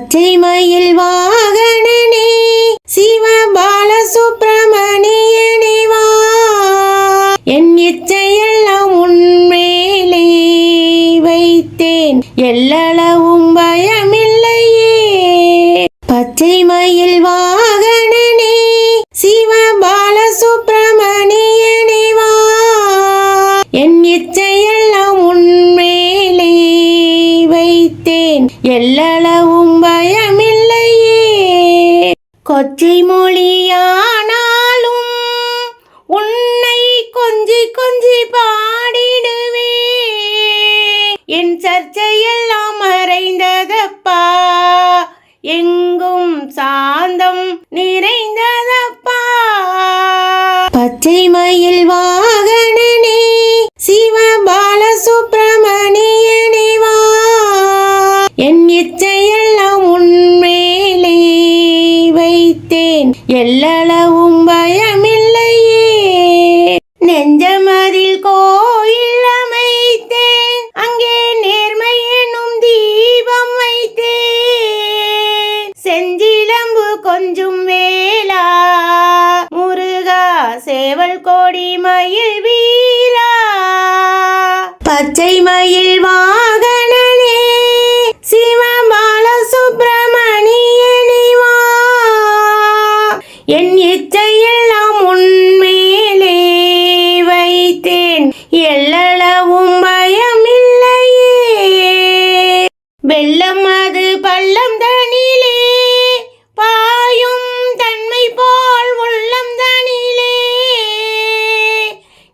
பச்சை மயில் வாகனனே சிவபாலசுப்ரமணியனே வா, என் இச்சையெல்லாம் உன்மேலே வைத்தேன், எல்லளவும் பயமில்லையே. பச்சை மயில் வாகனனே சிவபாலசுப்ரமணியனே வா, என் இச்சையெல்லாம் உன்மேலே வைத்தேன், எல்லளவும் பயமில்லையே. கொச்சை மொழியானாலும் உன்னை கொஞ்சி கொஞ்சி பாடிடுவே, என் சர்ச்சையெல்லாம் மறைந்ததப்பா, எங்கும் சாந்தம் நிறைந்ததப்பா. பச்சை மயில் வாகனனே சிவபாலசுப்ரமணியனே வா, என் இச்சையெல்லாம் உன்மேலே வைத்தேன், எல்லளவும் பயமில்லையே. நெஞ்சமதில் கோயில் அமைத்தேன், அங்கே நேர்மை எனும் தீபம் வைத்தேன், செஞ்சிலம்பு கொஞ்சும் வேளா முருகா சேவல் கோடி மயில் வீரா. பச்சை மயில் வாகனனே சிவபாலசுப்ரமணியனே வா, என் இச்சையெல்லாம் உன்மேலே வைத்தேன், எல்லளவும் பயமில்லையே. வெள்ளம் அது பள்ளம் தனிலே பாயும் தன்மை போல் உள்ளம் தனிலே,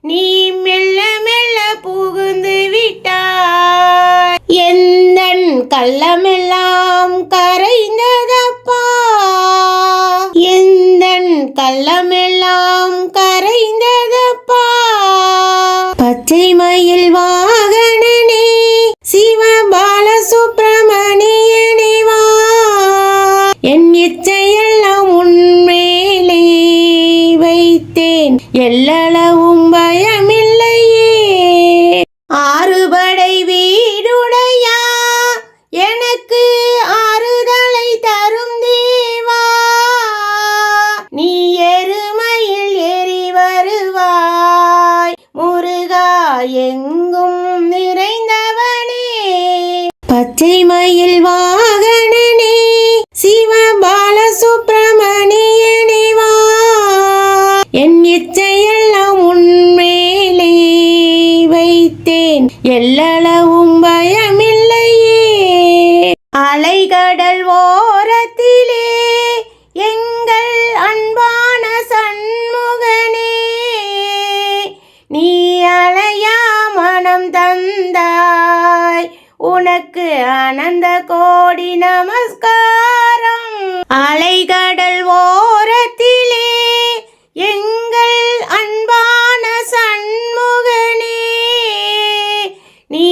நீ மெல்ல மெல்ல புகுந்து விட்டாய், எந்தன் கள்ளமெல்லாம் கரைந்ததப்பா, எந்தன் கள்ளமெல்லாம் கரைந்ததப்பா. பச்சை மயில் வாகனனே சிவபாலசுப்ரமணியனே வா, என் இச்சையெல்லாம் உன்மேலே வைத்தேன், எல்லளவும் பயமில்லையே. ஆறுபடை வீடுடையா எனக்கு ஆறுதலை தரும் தேவா, நீ எருமையில் ஏறி வருவாய் முருகா எங்கும் நிறைந்தவனே. பச்சை மயில் வாகனனே சிவபாலசுப்ரமணியனே வா, என் இச்சையெல்லாம் உன்மேலே வைத்தேன், எல்லளவும் பயமில்லையே. அலைகடல் ஓரத்திலே எங்கள் அன்பான சண்முகனே, நீ அலையா மனம் தந்தாய், உனக்கு அனந்த கோடி நமஸ்காரம். அலைகடல் ஓரத்திலே எங்கள் அன்பான சண்முகனே, நீ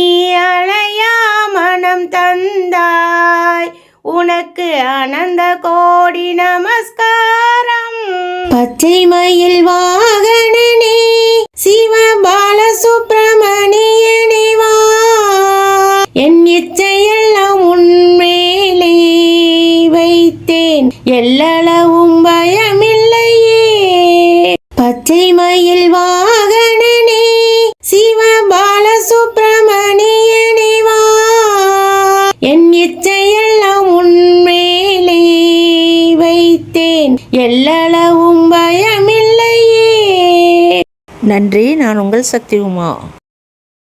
அலையா மனம் தந்தாய், உனக்கு அனந்த கோடி நமஸ்காரம். பச்சை மயில் வாகனனே சிவபாலசுப்ரமணியனே வா, என் இச்சையெல்லாம் உன்மேலே வைத்தேன், எல்லளவும் பயமில்லையே. பச்சை மயில் வாகனனே சிவபாலசுப்ரமணியனே வா, என் இச்சையெல்லாம் உன்மேலே வைத்தேன், எல்லளவும் பயமில்லையே. நன்றி. நான் உங்கள் சக்தி உமா.